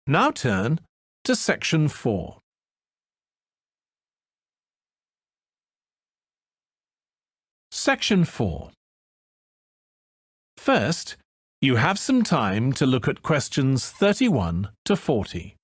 Now turn to Section 4. Section 4. First, you have some time to look at questions 31 to 40.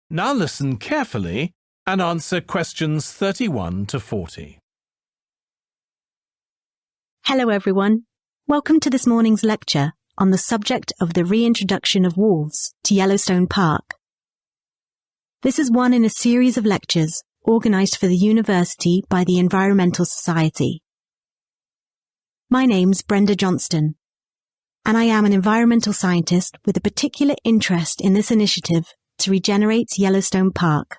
Now listen carefully and answer questions 31 to 40. Hello everyone. Welcome to this morning's lecture on the subject of the reintroduction of wolves to Yellowstone Park. This is one in a series of lectures organised for the university by the Environmental Society. My name's Brenda Johnston, and I am an environmental scientist with a particular interest in this initiative to regenerate Yellowstone Park.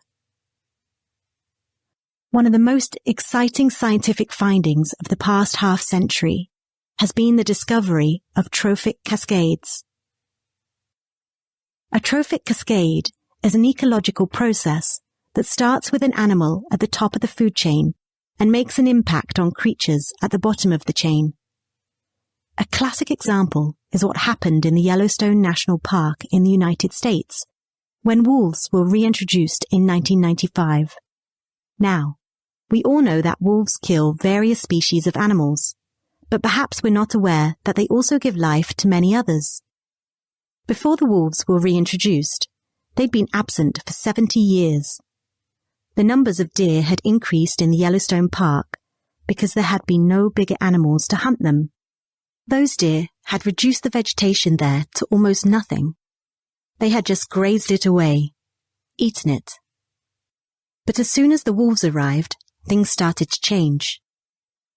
One of the most exciting scientific findings of the past half-century has been the discovery of trophic cascades. A trophic cascade is an ecological process that starts with an animal at the top of the food chain and makes an impact on creatures at the bottom of the chain. A classic example is what happened in the Yellowstone National Park in the United States, when wolves were reintroduced in 1995. Now, we all know that wolves kill various species of animals, but perhaps we're not aware that they also give life to many others. Before the wolves were reintroduced, they'd been absent for 70 years. The numbers of deer had increased in the Yellowstone Park because there had been no bigger animals to hunt them. Those deer had reduced the vegetation there to almost nothing. They had just grazed it away, eaten it. But as soon as the wolves arrived, things started to change.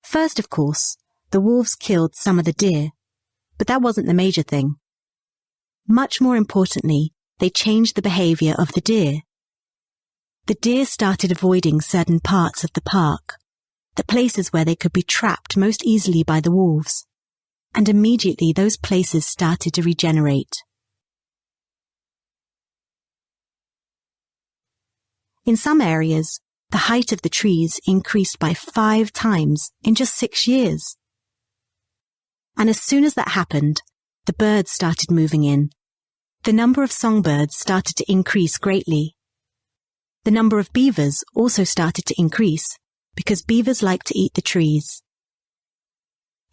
First, of course, the wolves killed some of the deer, but that wasn't the major thing. Much more importantly, they changed the behavior of the deer. The deer started avoiding certain parts of the park, the places where they could be trapped most easily by the wolves, and immediately those places started to regenerate. In some areas, the height of the trees increased by 5 times in just 6 years. And as soon as that happened, the birds started moving in. The number of songbirds started to increase greatly. The number of beavers also started to increase because beavers like to eat the trees.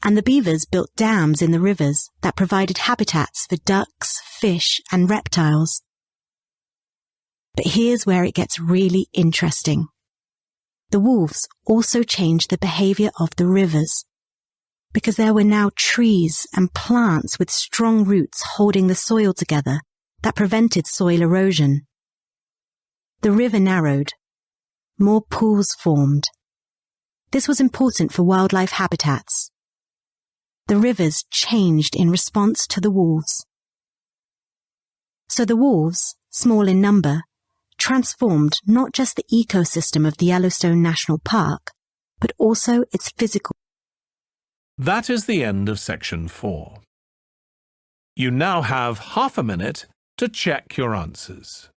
And the beavers built dams in the rivers that provided habitats for ducks, fish, and reptiles. But here's where it gets really interesting. The wolves also changed the behavior of the rivers, because there were now trees and plants with strong roots holding the soil together that prevented soil erosion. The river narrowed. More pools formed. This was important for wildlife habitats. The rivers changed in response to the wolves. So the wolves, small in number, transformed not just the ecosystem of the Yellowstone National Park, but also its physical. That is the end of Section 4. You now have half a minute to check your answers.